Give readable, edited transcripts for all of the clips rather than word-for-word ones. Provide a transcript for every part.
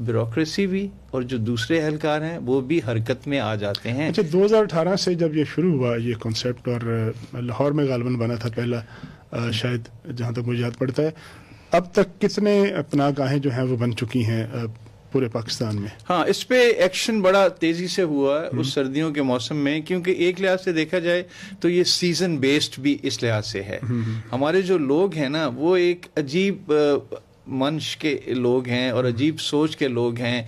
Bureaucracy بھی اور جو دوسرے اہلکار ہیں وہ بھی حرکت میں آ جاتے ہیں. اچھا 2018 سے جب یہ شروع ہوا یہ کنسیپٹ اور لاہور میں غالباً بنا تھا پہلا شاید جہاں تک مجھے یاد پڑتا ہے, اب تک کتنے پناہ گاہیں جو ہیں وہ بن چکی ہیں پورے پاکستان میں؟ ہاں اس پہ ایکشن بڑا تیزی سے ہوا ہے اس سردیوں کے موسم میں, کیونکہ ایک لحاظ سے دیکھا جائے تو یہ سیزن بیسڈ بھی اس لحاظ سے ہے. ہمارے جو لوگ ہیں نا وہ ایک عجیب منش کے لوگ ہیں اور عجیب سوچ کے لوگ ہیں,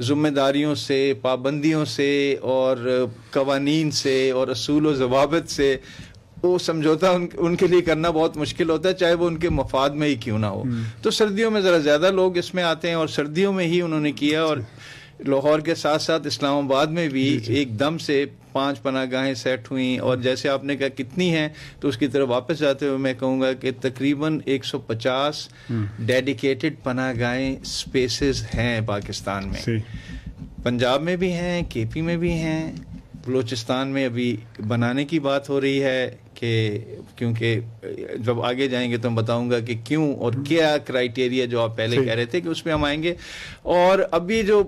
ذمہ داریوں سے, پابندیوں سے اور قوانین سے اور اصول و ضوابط سے وہ سمجھوتا ان کے لیے کرنا بہت مشکل ہوتا ہے, چاہے وہ ان کے مفاد میں ہی کیوں نہ ہو. تو سردیوں میں ذرا زیادہ لوگ اس میں آتے ہیں اور سردیوں میں ہی انہوں نے کیا, اور لاہور کے ساتھ ساتھ اسلام آباد میں بھی ایک دم سے 5 پناہ گاہیں سیٹ ہوئیں. اور جیسے آپ نے کہا کتنی ہیں, تو اس کی طرف واپس جاتے ہوئے میں کہوں گا کہ تقریباً 150 ڈیڈیکیٹڈ پناہ گاہیں اسپیسز ہیں پاکستان میں. پنجاب میں بھی ہیں, کے پی میں بھی ہیں, بلوچستان میں ابھی بنانے کی بات ہو رہی ہے کہ کیونکہ جب آگے جائیں گے تو میں بتاؤں گا کہ کیوں اور کیا کرائیٹیریا جو آپ پہلے کہہ رہے تھے کہ اس پہ ہم آئیں گے. اور ابھی جو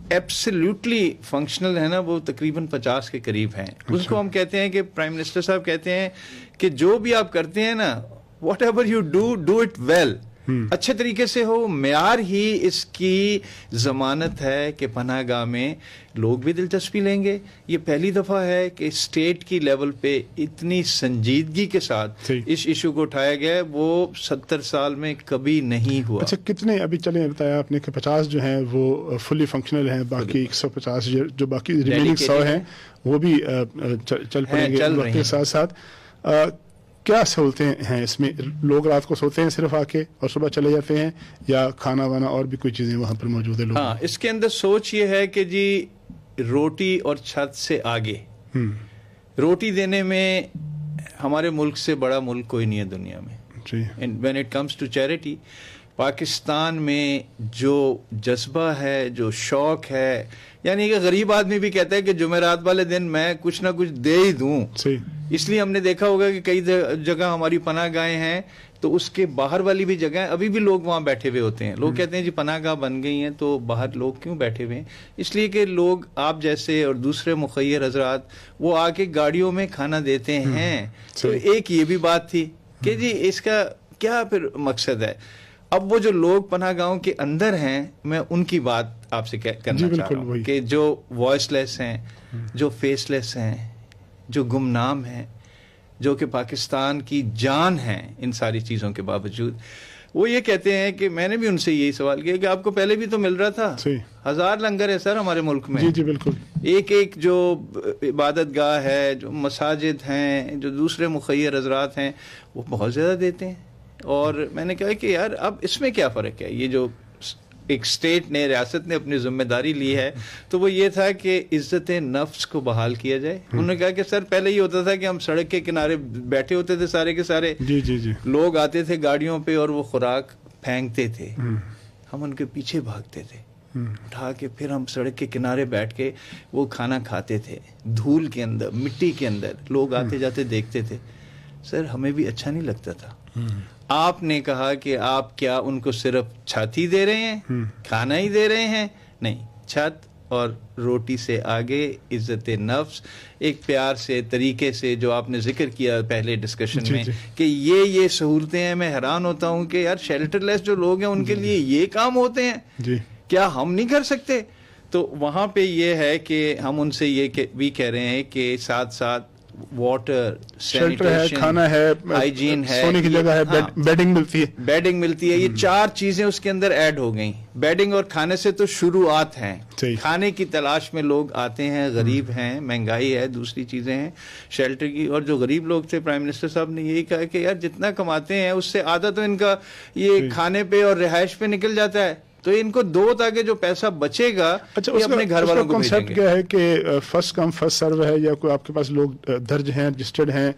ایبسلیوٹلی فنکشنل ہے نا وہ تقریباً 50 کے قریب ہیں. اس کو ہم کہتے ہیں کہ پرائم منسٹر صاحب کہتے ہیں کہ جو بھی آپ کرتے ہیں نا whatever you do it well, اچھے طریقے سے ہو. معیار ہی اس کی ضمانت ہے کہ پناہ گاہ میں لوگ بھی دلچسپی لیں گے. یہ پہلی دفعہ ہے کہ اسٹیٹ کی لیول پہ اتنی سنجیدگی کے ساتھ اس ایشو کو اٹھایا گیا ہے, وہ 70 سال میں کبھی نہیں ہوا. اچھا کتنے ابھی چلیں بتایا آپ نے کہ 50 جو ہیں وہ فلی فنکشنل ہیں, باقی 150 جو باقی ریمیننگ 100 ہیں وہ بھی چل پڑیں گے وقت کے ساتھ ساتھ. کیا سہولتیں ہیں اس میں؟ لوگ رات کو سوتے ہیں صرف آ کے اور صبح چلے جاتے ہیں, یا کھانا وانا اور بھی کوئی چیزیں وہاں پر موجود ہیں؟ لوگ ہاں اس کے اندر سوچ یہ ہے کہ جی روٹی اور چھت سے آگے, روٹی دینے میں ہمارے ملک سے بڑا ملک کوئی نہیں ہے دنیا میں. When it comes to charity, Pakistan میں جو جذبہ ہے, جو شوق ہے, یعنی کہ غریب آدمی بھی کہتا ہے کہ جمعرات والے دن میں کچھ نہ کچھ دے ہی دوں. اس لیے ہم نے دیکھا ہوگا کہ کئی جگہ ہماری پناہ گاہیں ہیں تو اس کے باہر والی بھی جگہیں ابھی بھی لوگ وہاں بیٹھے ہوئے ہوتے ہیں. لوگ کہتے ہیں جی پناہ گاہ بن گئی ہیں تو باہر لوگ کیوں بیٹھے ہوئے ہیں؟ اس لیے کہ لوگ آپ جیسے اور دوسرے مخیر حضرات وہ آ کے گاڑیوں میں کھانا دیتے ہیں. تو ایک یہ بھی بات تھی کہ جی اس کا کیا پھر مقصد ہے. اب وہ جو لوگ پناہ گاہوں کے اندر ہیں میں ان کی بات آپ سے کرنا چاہ رہا ہوں کہ جو وائس لیس ہیں, جو فیس لیس ہیں, جو گمنام ہیں, جو کہ پاکستان کی جان ہیں ان ساری چیزوں کے باوجود, وہ یہ کہتے ہیں کہ میں نے بھی ان سے یہی سوال کیا کہ آپ کو پہلے بھی تو مل رہا تھا. 1000 لنگر ہے سر ہمارے ملک میں. جی بالکل. ایک جو عبادت گاہ ہے, جو مساجد ہیں, جو دوسرے مخیر حضرات ہیں وہ بہت زیادہ دیتے ہیں. اور میں نے کہا کہ یار اب اس میں کیا فرق ہے. یہ جو ایک اسٹیٹ نے, ریاست نے اپنی ذمہ داری لی ہے تو وہ یہ تھا کہ عزت نفس کو بحال کیا جائے. انہوں نے کہا کہ سر پہلے یہ ہوتا تھا کہ ہم سڑک کے کنارے بیٹھے ہوتے تھے سارے کے سارے, لوگ آتے تھے گاڑیوں پہ اور وہ خوراک پھینکتے تھے, ہم ان کے پیچھے بھاگتے تھے, اٹھا کے پھر ہم سڑک کے کنارے بیٹھ کے وہ کھانا کھاتے تھے, دھول کے اندر, مٹی کے اندر. لوگ آتے جاتے دیکھتے تھے. سر ہمیں بھی اچھا نہیں لگتا تھا. آپ نے کہا کہ آپ کیا ان کو صرف چھت ہی دے رہے ہیں, کھانا ہی دے رہے ہیں؟ نہیں, چھت اور روٹی سے آگے عزت نفس, ایک پیار سے طریقے سے جو آپ نے ذکر کیا پہلے ڈسکشن میں کہ یہ سہولتیں ہیں. میں حیران ہوتا ہوں کہ یار شیلٹر لیس جو لوگ ہیں ان کے لیے یہ کام ہوتے ہیں, کیا ہم نہیں کر سکتے؟ تو وہاں پہ یہ ہے کہ ہم ان سے یہ بھی کہہ رہے ہیں کہ ساتھ ساتھ واٹر, شیلٹر ہے, کھانا ہے, ہائیجین ہے, سونے کی جگہ ہے, بیڈنگ ملتی ہے. یہ 4 چیزیں اس کے اندر ایڈ ہو گئیں. بیڈنگ اور کھانے سے تو شروعات ہیں. کھانے کی تلاش میں لوگ آتے ہیں, غریب ہیں, مہنگائی ہے, دوسری چیزیں ہیں. شیلٹر کی, اور جو غریب لوگ تھے پرائم منسٹر صاحب نے یہی کہا کہ یار جتنا کماتے ہیں اس سے آدھا تو ان کا یہ کھانے پہ اور رہائش پہ نکل جاتا ہے, تو ان کو دو تاکہ جو پیسہ بچے گا یہ اپنے گھر والوں کو بھیجیں گے. کنسیپٹ کیا ہے کہ فرسٹ کم فرسٹ سرو ہے, یا کوئی آپ کے پاس لوگ درج ہیں, رجسٹرڈ ہیں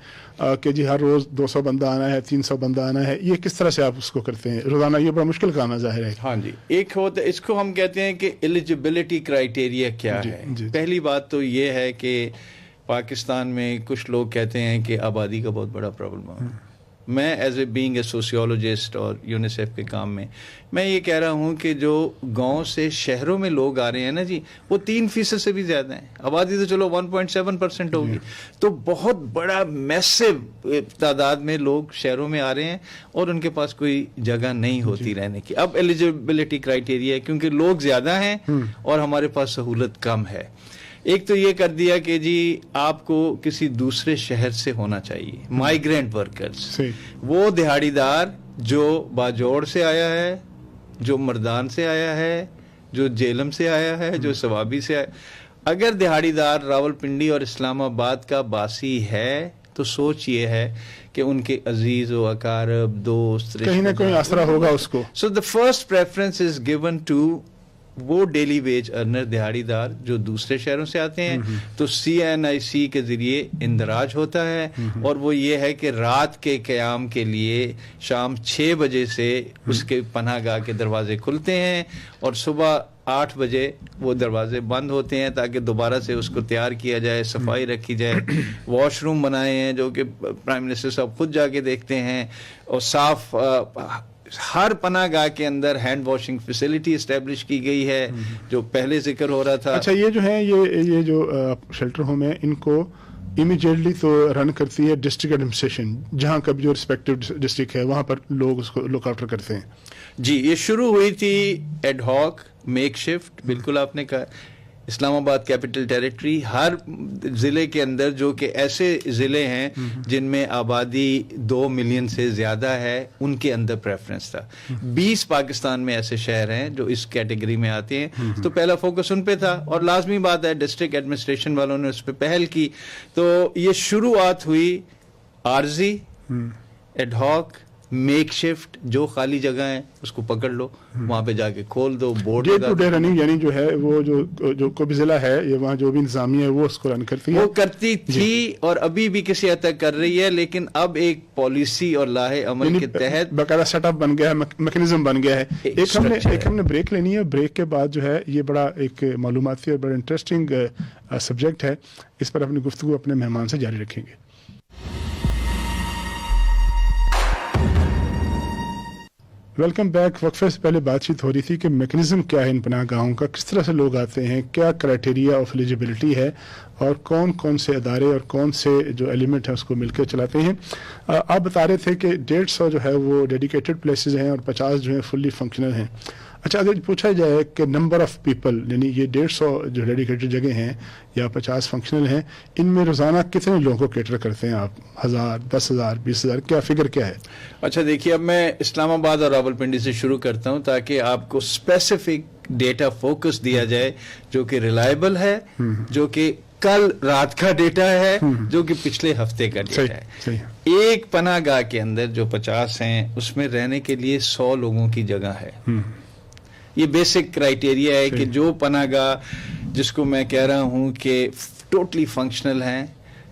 کہ جی ہر روز 200 بندہ آنا ہے, 300 بندہ آنا ہے, یہ کس طرح سے آپ اس کو کرتے ہیں روزانہ؟ یہ بڑا مشکل کام ہے ظاہر ہے. ہاں جی, ایک ہوتا ہے اس کو ہم کہتے ہیں کہ ایلیجیبلٹی کرائیٹیریا کیا ہے. پہلی بات تو یہ ہے کہ پاکستان میں کچھ لوگ کہتے ہیں کہ آبادی کا بہت بڑا پرابلم ہے. میں ایز اے بینگ اے سوسیولوجسٹ اور یونیسیف کے کام میں یہ کہہ رہا ہوں کہ جو گاؤں سے شہروں میں لوگ آ رہے ہیں نا جی، وہ 3% سے بھی زیادہ ہیں. آبادی تو چلو 1.7% ہوگی، تو بہت بڑا میسو تعداد میں لوگ شہروں میں آ رہے ہیں اور ان کے پاس کوئی جگہ نہیں ہوتی رہنے کی. اب ایلیجیبلٹی کرائٹیریا ہے کیونکہ لوگ زیادہ ہیں اور ہمارے پاس سہولت کم ہے. ایک تو یہ کر دیا کہ جی آپ کو کسی دوسرے شہر سے ہونا چاہیے. مائیگرینٹ ورکرز، وہ دہاڑی دار جو باجوڑ سے آیا ہے، جو مردان سے آیا ہے، جو جیلم سے آیا ہے، جو ثوابی سے آیا. اگر دہاڑی دار راولپنڈی اور اسلام آباد کا باسی ہے تو سوچ یہ ہے کہ ان کے عزیز و اقارب، دوست، کہیں نہ کہیں آسرا ہوگا اس کو. So the first preference is given to وہ ڈیلی ویج ارنر دہاڑی دار جو دوسرے شہروں سے آتے ہیں. تو CNIC کے ذریعے اندراج ہوتا ہے اور وہ یہ ہے کہ رات کے قیام کے لیے شام 6 بجے سے اس کے پناہ گاہ کے دروازے کھلتے ہیں اور صبح 8 بجے وہ دروازے بند ہوتے ہیں تاکہ دوبارہ سے اس کو تیار کیا جائے، صفائی رکھی جائے. واش روم بنائے ہیں جو کہ پرائم منسٹر صاحب خود جا کے دیکھتے ہیں، اور صاف ہر پناہ گاہ کے اندر ہینڈ واشنگ فیسلٹی اسٹیبلش کی گئی ہے جو پہلے ذکر ہو رہا تھا. اچھا، یہ جو ہے یہ جو شیلٹر ہوم ہے، ان کو امیڈیٹلی تو رن کرتی ہے ڈسٹرکٹ ایڈمنسٹریشن، جہاں کا بھی جو رسپیکٹو ڈسٹرکٹ ہے وہاں پر لوگ اس کو لک آفٹر کرتے ہیں. جی، یہ شروع ہوئی تھی ایڈ ہاک، میک شفٹ. بالکل آپ نے کہا اسلام آباد کیپٹل ٹیریٹری، ہر ضلع کے اندر جو کہ ایسے ضلع ہیں جن میں آبادی 2 ملین سے زیادہ ہے، ان کے اندر پریفرنس تھا. 20 پاکستان میں ایسے شہر ہیں جو اس کیٹیگری میں آتے ہیں. تو پہلا فوکس ان پہ تھا اور لازمی بات ہے ڈسٹرکٹ ایڈمنسٹریشن والوں نے اس پہ پہل کی. تو یہ شروعات ہوئی عارضی، ایڈ ہاک، میک شفٹ. جو خالی جگہ ہیں اس کو پکڑ لو، وہاں پہ جا کے کھول دو board. Day to day running, یعنی جو ہے وہ جو کوئی بھی ضلع ہے یا وہاں جو بھی انتظامیہ ہے وہ اس کو رن کرتی ہے، وہ کرتی تھی اور ابھی بھی کسی حد تک کر رہی ہے. لیکن اب ایک پالیسی اور لاہے عمل کے تحت باقاعدہ سیٹ اپ بن گیا ہے، میکینزم بن گیا ہے. ایک ہم نے بریک لینی ہے. بریک کے بعد جو ہے یہ بڑا ایک معلوماتی اور بڑا انٹرسٹنگ سبجیکٹ ہے. اس پر اپنی گفتگو اپنے مہمان سے جاری رکھیں گے. Welcome back. وقفے سے پہلے بات چیت ہو رہی تھی کہ میکنزم کیا ہے ان پناہ گاہوں کا، کس طرح سے لوگ آتے ہیں، کیا کرائٹیریا آف ایلیجیبلٹی ہے اور کون کون سے ادارے اور کون سے جو ایلیمنٹ ہیں اس کو مل کے چلاتے ہیں. آپ بتا رہے تھے کہ 150 جو ہے وہ ڈیڈیکیٹڈ پلیسز ہیں اور 50 جو ہیں فلی فنکشنل ہیں. اچھا، اگر پوچھا جائے کہ نمبر آف پیپل، یعنی یہ 150 جو ڈیڈیکیٹڈ جگہ ہیں یا 50 فنکشنل ہیں، ان میں روزانہ کتنے لوگوں کو کیٹر کرتے ہیں آپ؟ 1000، 10,000، 20,000، کیا فگر کیا ہے؟ اچھا دیکھیے، اب میں اسلام آباد اور راولپنڈی سے شروع کرتا ہوں تاکہ آپ کو اسپیسیفک ڈیٹا فوکس دیا جائے جو کہ ریلائبل ہے، جو کہ کل رات کا ڈیٹا ہے، جو کہ پچھلے ہفتے کا ڈیٹا ہے. ایک پناہ گاہ کے اندر جو 50 ہیں اس میں رہنے کے لیے 100 لوگوں کی جگہ ہے. یہ بیسک کرائٹیریا ہے کہ جو پناہ گاہ جس کو میں کہہ رہا ہوں کہ ٹوٹلی فنکشنل ہیں،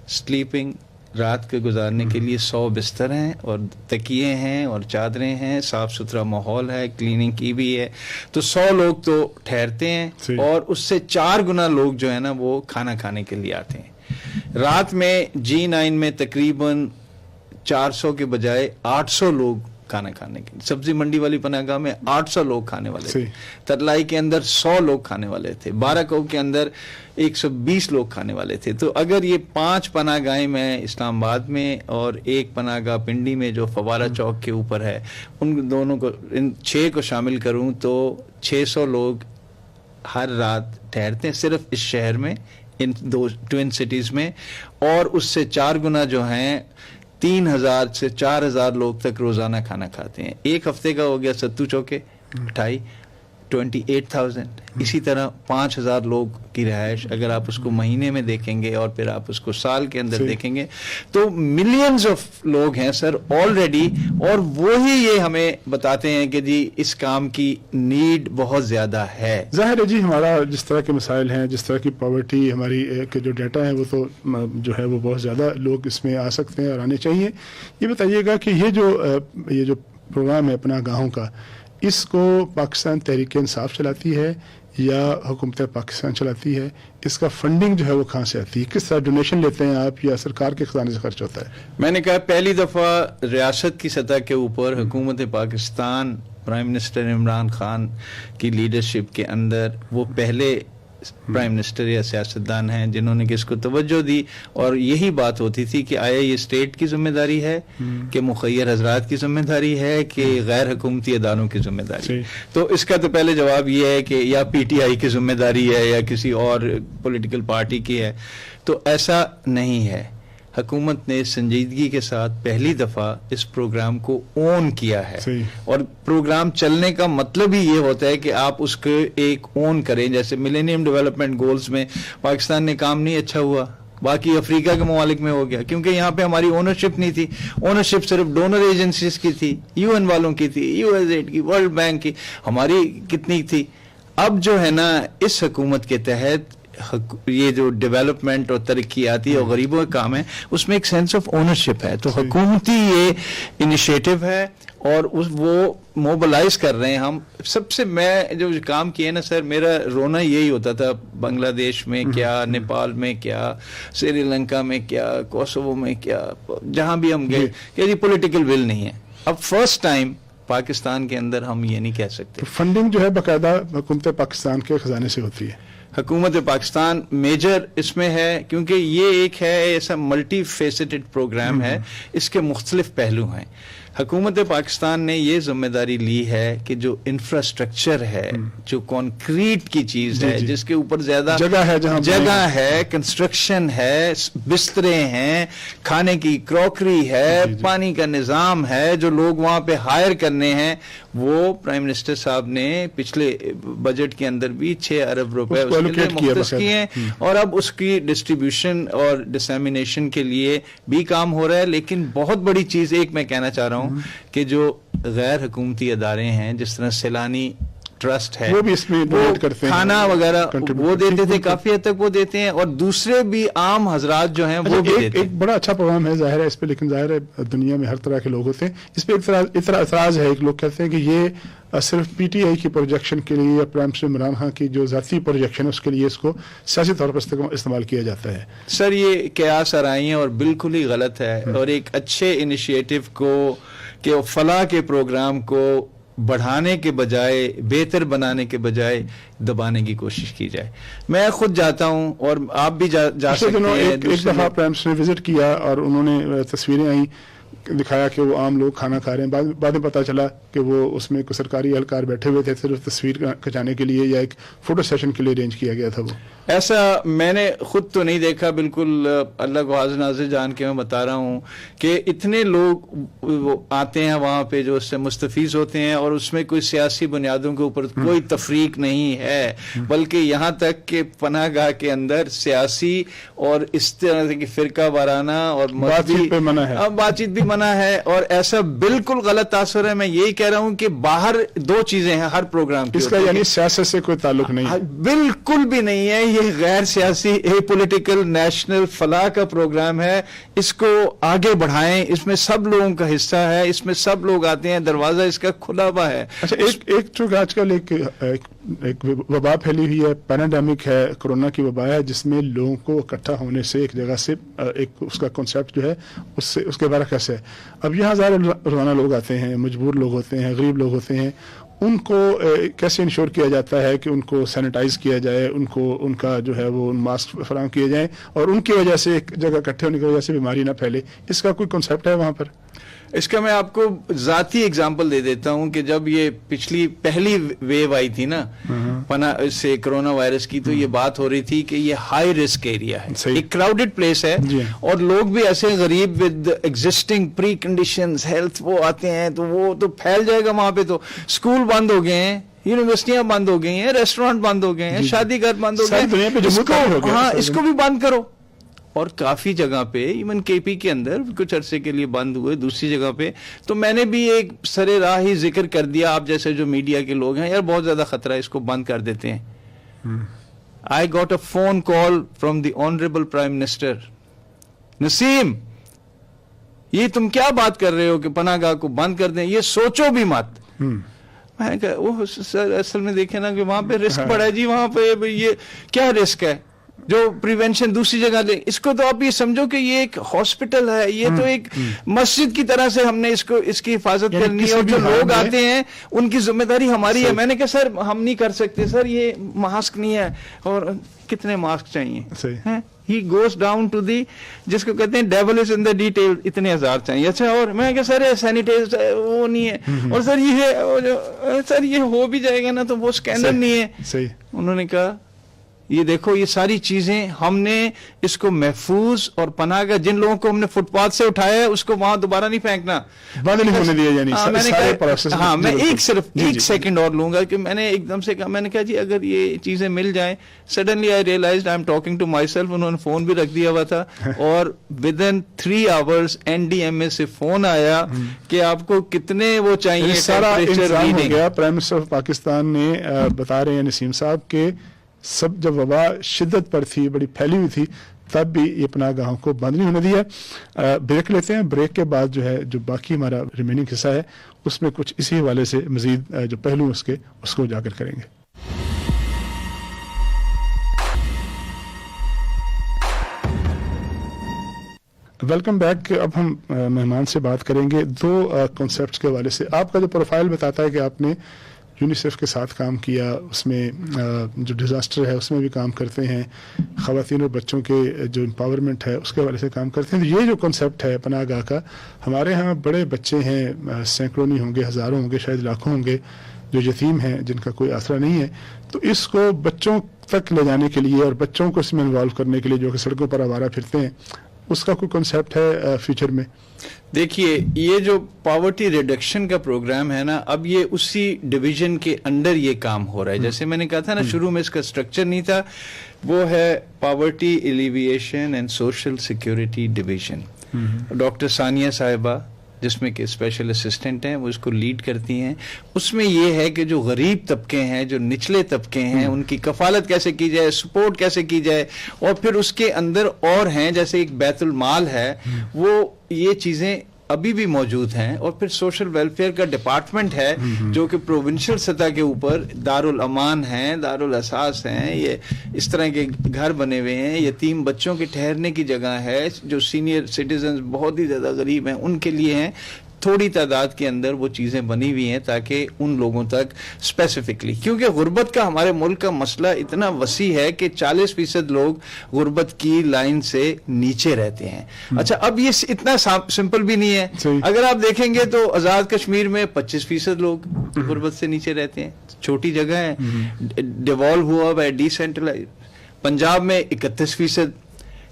سلیپنگ رات کے گزارنے کے لیے 100 بستر ہیں اور تکیے ہیں اور چادریں ہیں، صاف ستھرا ماحول ہے، کلیننگ کی بھی ہے، تو 100 لوگ تو ٹھہرتے ہیں. اور اس سے 4 گنا لوگ جو ہے نا وہ کھانا کھانے کے لیے آتے ہیں. رات میں G9 میں تقریباً 400 کے بجائے 800 لوگ کھانا کھانے کے. سبزی منڈی والی پناہ گاہ میں 800 لوگ کھانے والے تھے. ترلائی کے اندر 100 لوگ کھانے والے تھے. بارہ کے اندر 120 لوگ کھانے والے تھے. تو اگر یہ 5 پناہ گاہیں میں اسلام آباد میں اور ایک پناہ گاہ پنڈی میں جو فوارہ چوک کے اوپر ہے، ان دونوں کو، ان 6 کو شامل کروں تو 600 لوگ ہر رات ٹھہرتے ہیں صرف اس شہر میں، ان 2 ٹوئن سٹیز میں. اور اس سے 4 گنا جو ہیں 3,000 سے 4,000 لوگ تک روزانہ کھانا کھاتے ہیں. ایک ہفتے کا ہو گیا ستو چوکے 28,000. اسی طرح 5,000 لوگ کی رہائش اگر آپ اس کو مہینے میں دیکھیں گے اور پھر آپ اس کو سال کے اندر دیکھیں گے تو ملینز آف لوگ ہیں سر آلریڈی. اور وہی یہ ہمیں بتاتے ہیں کہ جی اس کام کی نیڈ بہت زیادہ ہے. ظاہر ہے جی، ہمارا جس طرح کے مسائل ہیں، جس طرح کی پاورٹی ہماری کے جو ڈیٹا ہے وہ تو جو ہے وہ بہت زیادہ لوگ اس میں آ سکتے ہیں اور آنے چاہیے. یہ بتائیے گا کہ یہ جو پروگرام ہے پناہ گاہوں کا، اس کو پاکستان تحریک انصاف چلاتی ہے یا حکومت پاکستان چلاتی ہے؟ اس کا فنڈنگ جو ہے وہ کہاں سے آتی ہے؟ کس طرح ڈونیشن لیتے ہیں آپ یا سرکار کے خزانے سے خرچ ہوتا ہے؟ میں نے کہا پہلی دفعہ ریاست کی سطح کے اوپر حکومت پاکستان پرائم منسٹر عمران خان کی لیڈرشپ کے اندر وہ پہلے پرائم منسٹر یا سیاستدان ہیں جنہوں نے اس کو توجہ دی، اور یہی بات ہوتی تھی کہ آیا یہ اسٹیٹ کی ذمہ داری ہے کہ مخیر حضرات کی ذمہ داری ہے کہ غیر حکومتی اداروں کی ذمہ داری؟ تو اس کا تو پہلے جواب یہ ہے کہ یا پی ٹی آئی کی ذمہ داری ہے یا کسی اور پولیٹیکل پارٹی کی ہے. تو ایسا نہیں ہے. حکومت نے سنجیدگی کے ساتھ پہلی دفعہ اس پروگرام کو اون کیا ہے. اور پروگرام چلنے کا مطلب ہی یہ ہوتا ہے کہ آپ اس کو ایک اون کریں. جیسے ملینیم ڈیولپمنٹ گولز میں پاکستان نے کام نہیں اچھا ہوا، باقی افریقہ کے ممالک میں ہو گیا، کیونکہ یہاں پہ ہماری اونرشپ نہیں تھی. اونرشپ صرف ڈونر ایجنسیز کی تھی، یو این والوں کی تھی، یو ایس ایڈ کی، ورلڈ بینک کی. ہماری کتنی تھی؟ اب جو ہے نا اس حکومت کے تحت یہ جو ڈیولپمنٹ اور ترقیاتی اور غریبوں کا کام ہے اس میں ایک سینس آف اونرشپ ہے. تو حکومتی یہ انیشیٹو ہے اور وہ موبلائز کر رہے ہیں. ہم سب سے میں جو کام کیے نا سر، میرا رونا یہی ہوتا تھا. بنگلہ دیش میں کیا، نیپال میں کیا، سری لنکا میں کیا، کوسوو میں کیا، جہاں بھی ہم گئے کہ جی پولیٹیکل ول نہیں ہے. اب فرسٹ ٹائم پاکستان کے اندر ہم یہ نہیں کہہ سکتے. فنڈنگ جو ہے باقاعدہ حکومت پاکستان کے خزانے سے ہوتی ہے. حکومت پاکستان میجر اس میں ہے کیونکہ یہ ایک ہے ایسا ملٹی فیسٹڈ پروگرام ہے، اس کے مختلف پہلو ہیں. حکومت پاکستان نے یہ ذمہ داری لی ہے کہ جو انفراسٹرکچر ہے، جو کانکریٹ کی چیز ہے، جس کے اوپر زیادہ جگہ ہے، کنسٹرکشن ہے، بسترے ہیں، کھانے کی کراکری ہے، پانی کا نظام ہے، جو لوگ وہاں پہ ہائر کرنے ہیں، وہ پرائم منسٹر صاحب نے پچھلے بجٹ کے اندر بھی 6 ارب روپے اس کے لیے مختص کیے ہیں. اور اب اس کی ڈسٹریبیوشن اور ڈسیمینیشن کے لیے بھی کام ہو رہا ہے. لیکن بہت بڑی چیز ایک میں کہنا چاہ رہا ہوں کہ جو غیر حکومتی ادارے ہیں جس طرح سیلانی ٹرسٹ ہے، وہ بھی اس میں ڈونیٹ کرتے ہیں، کھانا وغیرہ وہ دیتے تھے، کافی حد تک وہ دیتے ہیں، اور دوسرے بھی عام حضرات جو ہیں وہ بھی دیتے ہیں. ایک بڑا اچھا پروگرام ہے ظاہر ہے اس پہ، لیکن ظاہر ہے دنیا میں ہر طرح کے لوگ ہوتے ہیں. اس پہ اعتراض ہے. ایک لوگ کہتے ہیں کہ یہ صرف پی ٹی آئی کی پروجیکشن کے لیے یا پرائم منسٹر عمران خان کی جو ذاتی پروجیکشن ہے اس کے لیے اس کو سیاسی طور پر استعمال کیا جاتا ہے. سر یہ قیاس آرائی ہیں اور بالکل ہی غلط ہے. اور ایک اچھے انیشیٹو کو کہ فلاح کے پروگرام کو بڑھانے کے بجائے، بہتر بنانے کے بجائے دبانے کی کوشش کی جائے. میں خود جاتا ہوں اور آپ بھی جا سکتے ہیں. ایک دفعہ پرائم منسٹر نے وزٹ کیا اور انہوں نے تصویریں آئیں، دکھایا کہ وہ عام لوگ کھانا کھا رہے ہیں. بعد میں پتا چلا کہ وہ اس میں کوئی سرکاری اہلکار بیٹھے ہوئے تھے صرف تصویر کھچانے کے لیے یا ایک فوٹو سیشن کے لیے ارینج کیا گیا تھا. وہ ایسا میں نے خود تو نہیں دیکھا. بالکل اللہ کو حاضر ناظر جان کے میں بتا رہا ہوں کہ اتنے لوگ آتے ہیں وہاں پہ جو اس سے مستفیض ہوتے ہیں، اور اس میں کوئی سیاسی بنیادوں کے اوپر کوئی تفریق نہیں ہے، بلکہ یہاں تک کہ پناہ گاہ کے اندر سیاسی اور اس طرح کی فرقہ وارانہ اور بات چیت بھی منع ہے. اور ایسا بالکل غلط تاثر ہے. میں یہی کہہ رہا ہوں کہ باہر 2 چیزیں ہیں ہر پروگرام کی. اس کا یعنی سیاست سے کوئی تعلق نہیں ہے، بالکل بھی نہیں ہے. یہ غیر سیاسی پولیٹیکل نیشنل فلاح کا پروگرام ہے. اس کو آگے بڑھائیں. اس میں سب لوگوں کا حصہ ہے، اس میں سب لوگ آتے ہیں، دروازہ اس کا کھلا ہوا ہے. اچھا ایک جو آج کل ایک وبا پھیلی ہوئی ہے، پینڈیمک ہے، کورونا کی وبا ہے، جس میں لوگوں کو اکٹھا ہونے سے ایک جگہ سے ایک اس کا کنسیپٹ جو ہے اس کے برعکس ہے. اب یہاں ظاہر روزانہ لوگ آتے ہیں، مجبور لوگ ہوتے ہیں، غریب لوگ ہوتے ہیں. ان کو کیسے انشور کیا جاتا ہے کہ ان کو سینیٹائز کیا جائے، ان کا جو ہے وہ ماسک فراہم کیے جائیں، اور ان کی وجہ سے ایک جگہ اکٹھے ہونے کی وجہ سے بیماری نہ پھیلے؟ اس کا کوئی کنسیپٹ ہے وہاں پر؟ اس کا میں آپ کو ذاتی اگزامپل دے دیتا ہوں کہ جب یہ پہلی ویو آئی تھی نا سے کرونا وائرس کی، تو یہ بات ہو رہی تھی کہ یہ ہائی رسک ایریا ہے، ایک کراؤڈڈ پلیس ہے، اور لوگ بھی ایسے غریب with existing pre conditions health وہ آتے ہیں، تو وہ تو پھیل جائے گا وہاں پہ. تو اسکول بند ہو گئے ہیں، یونیورسٹیاں بند ہو گئی ہیں، ریسٹورینٹ بند ہو گئے ہیں، شادی گھر بند ہو گئے ہیں. ہاں اس کو بھی بند کرو. اور کافی جگہ پہ ایون کے پی کے اندر کچھ عرصے کے لیے بند ہوئے، دوسری جگہ پہ. تو میں نے بھی ایک سر راہ ہی ذکر کر دیا، آپ جیسے جو میڈیا کے لوگ ہیں، یار بہت زیادہ خطرہ ہے، اس کو بند کر دیتے ہیں. I got a phone call from the honorable Prime Minister. نسیم، یہ تم کیا بات کر رہے ہو کہ پناہ گاہ کو بند کر دیں؟ یہ سوچو بھی مت. میں نے کہا وہ سر اصل میں دیکھیں نا کہ وہاں پہ رسک بڑا ہے جی, وہاں پہ یہ کیا رسک ہے جو پریونشن دوسری جگہ لے, اس کو تو آپ یہ سمجھو کہ یہ ایک ہاسپٹل ہے, یہ تو ایک مسجد کی طرح سے ہم نے اس کی حفاظت کرنی ہے, اور جو لوگ آتے ہیں ان کی ذمہ داری ہماری ہے. میں نے کہا سر ہم نہیں کر سکتے سر, یہ ماسک نہیں ہے, اور کتنے ماسک چاہیے, he goes down to the, جس کو کہتے ہیں dual is in the detail, اتنے ہزار چاہیے. اچھا, اور میں کہا سر سینیٹائزر وہ نہیں ہے, اور سر یہ سر یہ ہو بھی جائے گا نا تو وہ اسکینر نہیں ہے. انہوں نے کہا یہ دیکھو یہ ساری چیزیں ہم نے اس کو محفوظ اور پناہ گاہ, جن لوگوں کو ہم نے فٹ پاتھ سے اٹھایا ہے اس کو وہاں دوبارہ نہیں پھینکنا, بند نہیں ہونے دیا. یعنی ہاں میں ایک سیکنڈ اور لوں گا کہ میں نے ایک دم سے کہا, میں نے کہا جی اگر یہ چیزیں مل جائیں, suddenly I realised I am talking to myself, انہوں نے فون بھی رکھ دیا ہوا تھا, اور ود ان 3 hours NDMA سے فون آیا کہ آپ کو کتنے وہ چاہیے. سارا انتظام ہو گیا. پرائم منسٹر آف پاکستان نے بتا رہے ہیں نسیم صاحب کہ سب جب وبا شدت پر تھی, بڑی پھیلی ہوئی تھی, تب بھی یہ پناہ گاہوں کو بند نہیں ہونے دیا. بریک لیتے ہیں, بریک کے بعد جو ہے جو باقی ہمارا ریمیننگ حصہ ہے اس میں کچھ اسی حوالے سے مزید جو پہلو اس کو اجاگر کریں گے. Welcome back. اب ہم مہمان سے بات کریں گے 2 کنسیپٹس کے حوالے سے. آپ کا جو پروفائل بتاتا ہے کہ آپ نے یونیسیف کے ساتھ کام کیا, اس میں جو ڈیزاسٹر ہے اس میں بھی کام کرتے ہیں, خواتین اور بچوں کے جو امپاورمنٹ ہے اس کے حوالے سے کام کرتے ہیں. تو یہ جو کنسیپٹ ہے پناہ گاہ کا, ہمارے ہاں بڑے بچے ہیں, سینکڑوں نہیں ہوں گے, ہزاروں ہوں گے, شاید لاکھوں ہوں گے, جو یتیم ہیں, جن کا کوئی آسرا نہیں ہے. تو اس کو بچوں تک لے جانے کے لیے اور بچوں کو اس میں انوالو کرنے کے لیے جو کہ سڑکوں پر آوارہ پھرتے ہیں, اس کا کوئی کنسیپٹ ہے فیوچر میں؟ دیکھیے یہ جو پاورٹی ریڈکشن کا پروگرام ہے نا, اب یہ اسی ڈویژن کے انڈر یہ کام ہو رہا ہے. جیسے میں نے کہا تھا نا شروع میں اس کا اسٹرکچر نہیں تھا, وہ ہے poverty alleviation and social security division. Doctor Sania صاحبہ جس میں کہ اسپیشل اسسٹنٹ ہیں, وہ اس کو لیڈ کرتی ہیں. اس میں یہ ہے کہ جو غریب طبقے ہیں, جو نچلے طبقے ہیں, ان کی کفالت کیسے کی جائے, سپورٹ کیسے کی جائے, اور پھر اس کے اندر اور ہیں جیسے ایک بیت المال ہے, وہ یہ چیزیں ابھی بھی موجود ہیں. اور پھر سوشل ویلفیئر کا ڈپارٹمنٹ ہے جو کہ پروونشل سطح کے اوپر دارالامان ہیں, دارالاساس ہیں, یہ اس طرح کے گھر بنے ہوئے ہیں, یتیم بچوں کے ٹھہرنے کی جگہ ہے, جو سینئر سٹیزنز بہت ہی زیادہ غریب ہیں ان کے لیے ہیں. تھوڑی تعداد کے اندر وہ چیزیں بنی ہوئی ہیں تاکہ ان لوگوں تک اسپیسیفکلی, کیونکہ غربت کا ہمارے ملک کا مسئلہ اتنا وسیع ہے کہ 40% لوگ غربت کی لائن سے نیچے رہتے ہیں. اچھا, اب یہ اتنا سمپل بھی نہیں ہے. اگر آپ دیکھیں گے تو آزاد کشمیر میں 25% لوگ غربت سے نیچے رہتے ہیں, چھوٹی جگہ ہے, ڈیوالو ہوا ہوا ہے, ڈی سینٹرلائز. پنجاب میں 31%.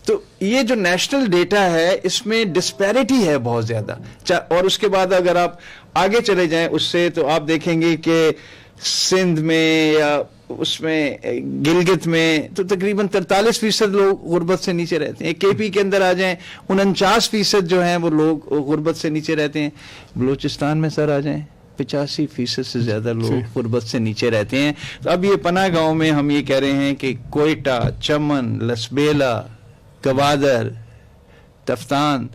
تو یہ جو نیشنل ڈیٹا ہے اس میں ڈسپیرٹی ہے بہت زیادہ. اور اس کے بعد اگر آپ آگے چلے جائیں اس سے, تو آپ دیکھیں گے کہ سندھ میں یا اس میں گلگت میں تو تقریباً 43% لوگ غربت سے نیچے رہتے ہیں. کے پی کے اندر آ جائیں 49% جو ہیں وہ لوگ غربت سے نیچے رہتے ہیں. بلوچستان میں سر آ جائیں 85% سے زیادہ لوگ غربت سے نیچے رہتے ہیں. تو اب یہ پناہ گاؤں میں ہم یہ کہہ رہے ہیں کہ کوئٹہ, چمن, لسبیلا, گوادر, تفتان,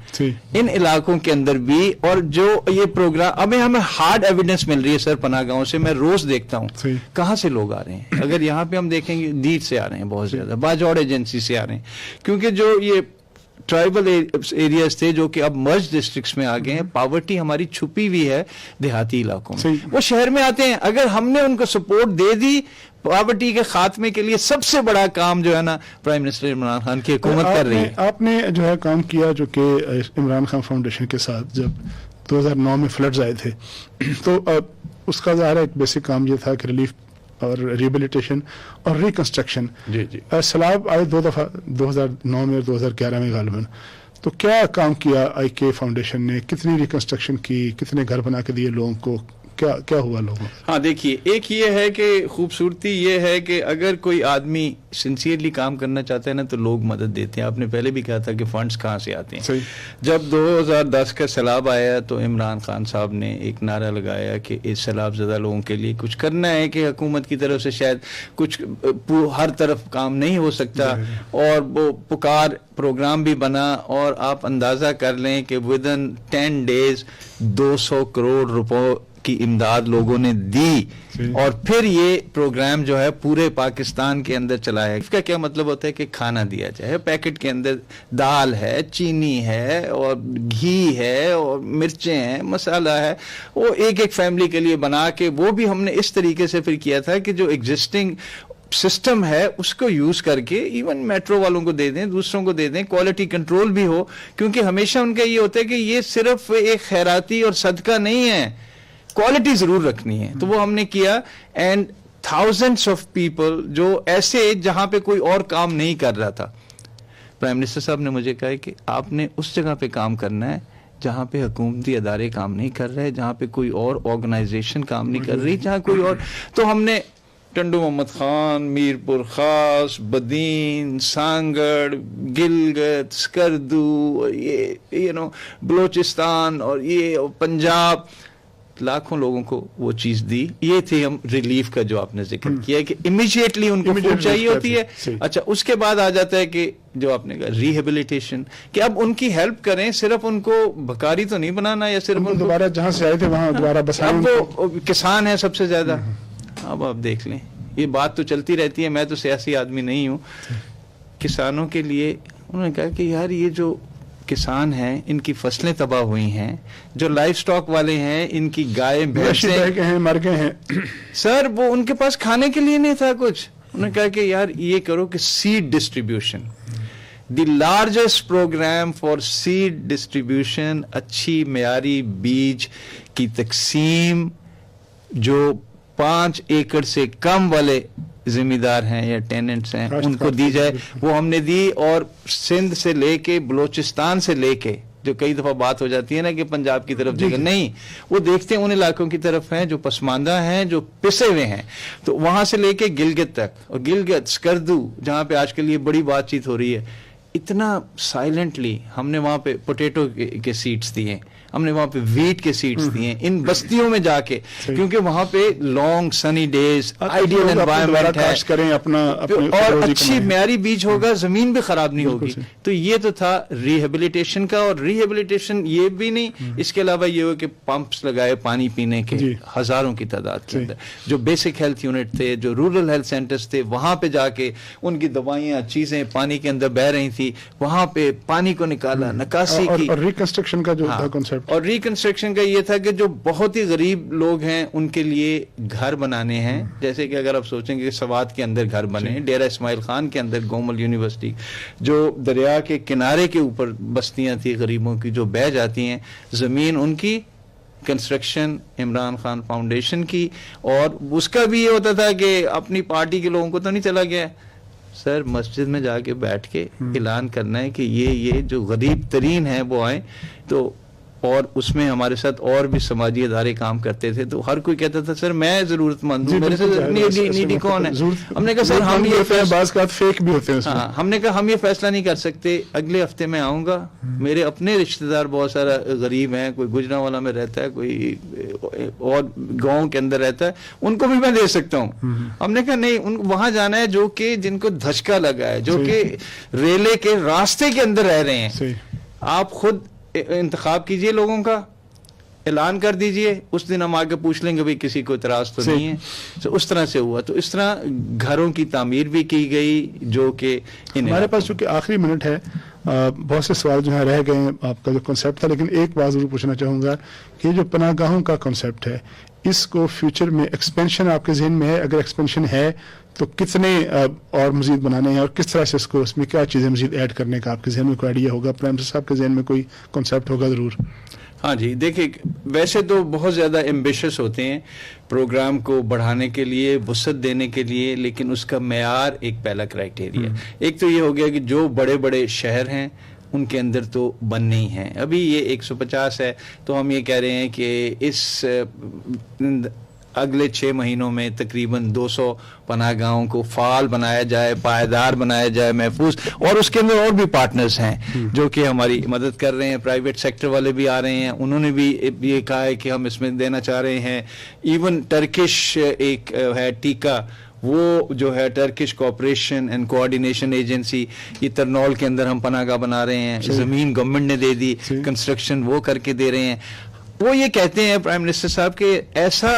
ان علاقوں کے اندر بھی, اور جو یہ پروگرام ہمیں ہارڈ ایویڈنس مل رہی ہے سر پناہ گاؤں سے. میں روز دیکھتا ہوں کہاں سے لوگ آ رہے ہیں. اگر یہاں پہ ہم دیکھیں گے دیت سے آ رہے ہیں بہت زیادہ, باجوڑ ایجنسی سے آ رہے ہیں, کیونکہ جو یہ ٹرائبل ایریاز تھے جو کہ اب مرج ڈسٹرکٹس میں آ گئے ہیں. پاورٹی ہماری چھپی ہوئی ہے دیہاتی علاقوں میں, وہ شہر میں آتے ہیں. اگر ہم نے ان کو سپورٹ دے دی پاورٹی کے خاتمے کے لیے, سب سے بڑا کام جو ہے نا پرائم منسٹر عمران خان کی حکومت کر رہی ہے. آپ نے جو ہے کام کیا جو کہ عمران خان فاؤنڈیشن کے ساتھ, جب 2009 میں فلڈز آئے تھے, تو اس کا ظاہر ایک بیسک کام یہ تھا کہ ریلیف اور ریبیلیٹیشن اور ریکنسٹرکشن. سیلاب آئے 2 دفعہ, 2009 میں اور 2011 میں غالباً. تو کیا کام کیا آئی کے فاؤنڈیشن نے, کتنی ریکنسٹرکشن کی, کتنے گھر بنا کے دیے لوگوں کو, کیا ہوا لوگوں؟ ہاں دیکھیے, ایک یہ ہے کہ خوبصورتی یہ ہے کہ اگر کوئی آدمی سنسیئرلی کام کرنا چاہتا ہے نا تو لوگ مدد دیتے ہیں. آپ نے پہلے بھی کہا تھا کہ فنڈز کہاں سے آتے ہیں. جب 2010 کا سیلاب آیا تو عمران خان صاحب نے ایک نعرہ لگایا کہ اس سیلاب زدہ لوگوں کے لیے کچھ کرنا ہے, کہ حکومت کی طرف سے شاید کچھ ہر طرف کام نہیں ہو سکتا, اور وہ پکار پروگرام بھی بنا. اور آپ اندازہ کر لیں کہ ودن 10 days 200 کروڑ روپے کی امداد لوگوں نے دی اور پھر یہ پروگرام جو ہے پورے پاکستان کے اندر چلایا. اس کا کیا مطلب ہوتا ہے کہ کھانا دیا جائے, پیکٹ کے اندر دال ہے, چینی ہے اور گھی ہے اور مرچیں ہیں, مسالہ ہے, وہ ایک ایک فیملی کے لیے بنا کے, وہ بھی ہم نے اس طریقے سے پھر کیا تھا کہ جو ایگزسٹنگ سسٹم ہے اس کو یوز کر کے ایون میٹرو والوں کو دے دیں, دوسروں کو دے دیں, کوالٹی کنٹرول بھی ہو, کیونکہ ہمیشہ ان کا یہ ہوتا ہے کہ یہ صرف ایک خیراتی اور صدقہ نہیں ہے, کوالٹی ضرور رکھنی ہے. تو وہ ہم نے کیا, اینڈ تھاؤزنڈس آف پیپل جو ایسے جہاں پہ کوئی اور کام نہیں کر رہا تھا, پرائم منسٹر صاحب نے مجھے کہا کہ آپ نے اس جگہ پہ کام کرنا ہے جہاں پہ حکومتی ادارے کام نہیں کر رہے, جہاں پہ کوئی اور آرگنائزیشن کام نہیں کر رہی, جہاں کوئی اور. تو ہم نے ٹنڈو محمد خان, میر پور خاص, بدین, سانگڑ, گلگت, سکردو, یہ بلوچستان اور یہ پنجاب, لاکھوں لوگوں کو وہ چیز دی. یہ تھی ہم ریلیف کا جو آپ نے ذکر کیا کہ امیجیٹلی ان کو فوڈ چاہیے ہوتی ہے. اچھا, اس کے بعد آ جاتا ہے کہ جو آپ نے کہا ریہیبلیٹیشن, کہ اب ان کی ہیلپ کریں, صرف ان کو بھکاری تو نہیں بنانا یا صرف ان دوبارہ جہاں سے آئے تھے وہاں دوبارہ بسائیں. اب وہ کسان ہیں سب سے زیادہ. اب آپ دیکھ لیں, یہ بات تو چلتی رہتی ہے, میں تو سیاسی آدمی نہیں ہوں. کسانوں کے لیے انہوں نے کہا کہ یار یہ جو کسان ہیں ان کی فصلیں تباہ ہوئی ہیں, جو لائف سٹاک والے ہیں ان کی گائے بھینسیں مر گئے ہیں سر, وہ ان کے پاس کھانے کے لیے نہیں تھا کچھ. انہوں نے کہا کہ یار یہ کرو کہ seed distribution, the largest programme for seed distribution, اچھی معیاری بیج کی تقسیم جو 5 ایکڑ سے کم والے ذمہ دار ہیں یا ٹیننٹس ہیں ان کو دی جائے. وہ ہم نے دی, اور سندھ سے لے کے بلوچستان سے لے کے, جو کئی دفعہ بات ہو جاتی ہے نا کہ پنجاب کی طرف دیکھیں, نہیں, وہ دیکھتے ہیں ان علاقوں کی طرف ہیں جو پسماندہ ہیں, جو پسے ہوئے ہیں. تو وہاں سے لے کے گلگت تک, اور گلگت, سکردو جہاں پہ آج کل یہ بڑی بات چیت ہو رہی ہے, اتنا سائلنٹلی ہم نے وہاں پہ پوٹیٹو کے سیڈز دیے, ہم نے وہاں پہ ویٹ کے سیڈز دیے ان بستیوں میں جا کے, کیونکہ وہاں پہ لانگ سنی ڈیز, آئیڈیل انوائرمنٹ ہے, اور اچھی معیاری بیج ہوگا, زمین بھی خراب نہیں ہوگی. تو یہ تو تھا ریہیبلیٹیشن کا. اور ریہیبلیٹیشن یہ بھی نہیں, اس کے علاوہ یہ ہو کہ پمپس لگائے پانی پینے کے ہزاروں کی تعداد کے اندر, جو بیسک ہیلتھ یونٹ تھے, جو رورل ہیلتھ سینٹرز تھے, وہاں پہ جا کے ان کی دوائیاں, چیزیں پانی کے اندر بہ رہی تھی, وہاں پہ پانی کو نکالا, نکاسی کی. اور ریکنسٹرکشن کا جو کنسپٹ, اور ریکنسٹرکشن کا یہ تھا کہ جو بہت ہی غریب لوگ ہیں ان کے لیے گھر بنانے ہیں. جیسے کہ اگر آپ سوچیں گے کہ سوات کے اندر گھر بنے, ڈیرہ اسماعیل خان کے اندر گومل یونیورسٹی, جو دریا کے کنارے کے اوپر بستیاں تھیں غریبوں کی جو بہ جاتی ہیں, زمین ان کی کنسٹرکشن عمران خان فاؤنڈیشن کی. اور اس کا بھی یہ ہوتا تھا کہ اپنی پارٹی کے لوگوں کو تو نہیں چلا گیا سر, مسجد میں جا کے بیٹھ کے اعلان کرنا ہے کہ یہ جو غریب ترین ہیں وہ آئیں. تو اور اس میں ہمارے ساتھ اور بھی سماجی ادارے کام کرتے تھے. تو ہر کوئی کہتا تھا سر میں ضرورت مند ہوں, میرے سے نیڈی کون ہے. ہم نے کہا سر ہم یہ بعض کا فیک بھی ہوتے ہیں, ہم نے کہا ہم یہ فیصلہ نہیں کر سکتے, اگلے ہفتے میں آؤں گا, میرے اپنے رشتہ دار بہت سارا غریب ہیں, کوئی گجرانوالا میں رہتا ہے, کوئی اور گاؤں کے اندر رہتا ہے, ان کو بھی میں دے سکتا ہوں. ہم نے کہا نہیں, ان وہاں جانا ہے جو کہ جن کو دھچکا لگا ہے, جو کہ ریلے کے راستے کے اندر رہ رہے ہیں. آپ خود انتخاب کیجئے, لوگوں کا اعلان کر دیجئے, اس دن ہم آگے پوچھ لیں گے بھئی کسی کو اعتراض تو نہیں ہے. تو اس طرح سے ہوا. تو اس طرح گھروں کی تعمیر بھی کی گئی, جو کہ ہمارے پاس چونکہ آخری منٹ ہے, بہت سے سوال جو ہیں رہ گئے ہیں آپ کا جو کنسیپٹ تھا, لیکن ایک بات ضرور پوچھنا چاہوں گا کہ جو پناہ گاہوں کا کنسیپٹ ہے, اس کو فیوچر میں ایکسپینشن آپ کے ذہن میں ہے؟ اگر ایکسپینشن ہے تو کتنے اور مزید بنانے ہیں, اور کس طرح سے اس میں کیا چیزیں مزید ایڈ کرنے کا آپ کے ذہن میں کوئی آئیڈیا ہوگا؟ پرائم منسٹر صاحب کے ذہن میں کوئی کنسیپٹ ہوگا ضرور. ہاں جی, دیکھیں ویسے تو بہت زیادہ ایمبیشس ہوتے ہیں پروگرام کو بڑھانے کے لیے, وسعت دینے کے لیے, لیکن اس کا معیار ایک پہلا کرائٹیریا. ایک تو یہ ہو گیا کہ جو بڑے بڑے شہر ہیں ان کے اندر تو بننے ہی ہیں. ابھی یہ 150 ہے, تو ہم یہ کہہ رہے ہیں کہ اس اگلے 6 مہینوں میں تقریباً 200 پناہ گاہوں کو فعال بنایا جائے, پائیدار بنایا جائے, محفوظ. اور اس کے اندر اور بھی پارٹنرز ہیں جو کہ ہماری مدد کر رہے ہیں, پرائیویٹ سیکٹر والے بھی آ رہے ہیں, انہوں نے بھی یہ کہا ہے کہ ہم اس میں دینا چاہ رہے ہیں. ایون ٹرکش ایک ہے ٹیکا, وہ جو ہے Turkish cooperation and coordination agency, یہ ترنول کے اندر ہم پناہ گاہ بنا رہے ہیں. زمین گورنمنٹ نے دے دی, کنسٹرکشن وہ کر کے دے رہے ہیں. وہ یہ کہتے ہیں پرائم منسٹر صاحب کہ ایسا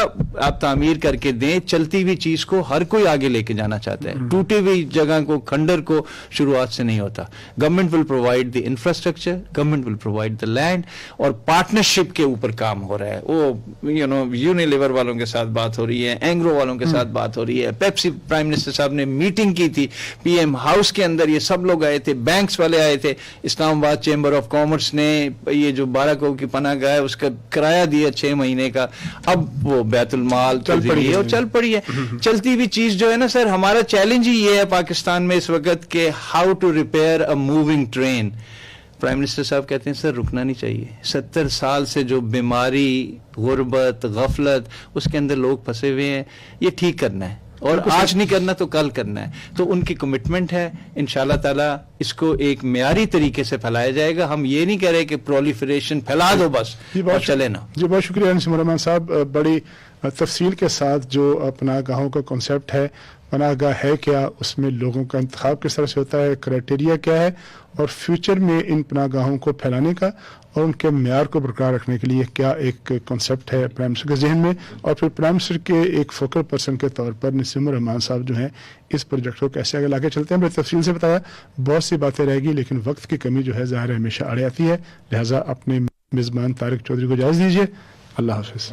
آپ تعمیر کر کے دیں, چلتی ہوئی چیز کو ہر کوئی آگے لے کے جانا چاہتا ہے, ٹوٹی ہوئی جگہ کو, کھنڈر کو شروعات سے نہیں ہوتا. Government will provide the infrastructure, government will provide the land, اور پارٹنرشپ کے اوپر کام ہو رہا ہے. وہ یونیلیور والوں کے ساتھ بات ہو رہی ہے, اینگرو والوں کے ساتھ بات ہو رہی ہے, پیپسی پرائم منسٹر صاحب نے میٹنگ کی تھی پی ایم ہاؤس کے اندر, یہ سب لوگ آئے تھے, بینکس والے آئے تھے, اسلام آباد چیمبر آف کامرس نے یہ جو 12 کروڑ کی پناہ گاہ ہے اس کا کرایہ دیا 6 مہینے کا, اب وہ بیت المال چل پڑی ہے. چلتی ہوئی چیز جو ہے نا سر, ہمارا چیلنج ہی یہ ہے پاکستان میں اس وقت کہ how to repair a moving train. Prime minister صاحب کہتے ہیں سر رکنا نہیں چاہیے. 70 سال سے جو بیماری, غربت, غفلت اس کے اندر لوگ پھنسے ہوئے ہیں, یہ ٹھیک کرنا ہے, اور آج نہیں کرنا تو کل کرنا ہے. تو ان کی کمٹمنٹ ہے, انشاءاللہ تعالیٰ اس کو ایک معیاری طریقے سے پھیلایا جائے گا. ہم یہ نہیں کہہ رہے کہ پرولیفریشن پھیلا دو بس اور چلے نا. جی بہت شکریہ نسیم الرحمان صاحب, بڑی تفصیل کے ساتھ جو پناہ گاہوں کا کنسیپٹ ہے, پناہ گاہ ہے کیا, اس میں لوگوں کا انتخاب کس طرح سے ہوتا ہے, کرائٹیریا کیا ہے, اور فیوچر میں ان پناہ گاہوں کو پھیلانے کا اور ان کے معیار کو برقرار رکھنے کے لیے کیا ایک کنسیپٹ ہے پرائم منسٹر کے ذہن میں, اور پھر پرائم منسٹر کے ایک فوکل پرسن کے طور پر نسیم الرحمان صاحب جو ہیں اس پروجیکٹ کو کیسے آگے لا کے چلتے ہیں. بڑی تفصیل سے بتایا, بہت سی باتیں رہ گی, لیکن وقت کی کمی جو ہے ظاہر ہے ہمیشہ آڑے آتی ہے, لہٰذا اپنے میزبان طارق چودھری کو اجازت دیجیے. اللہ حافظ.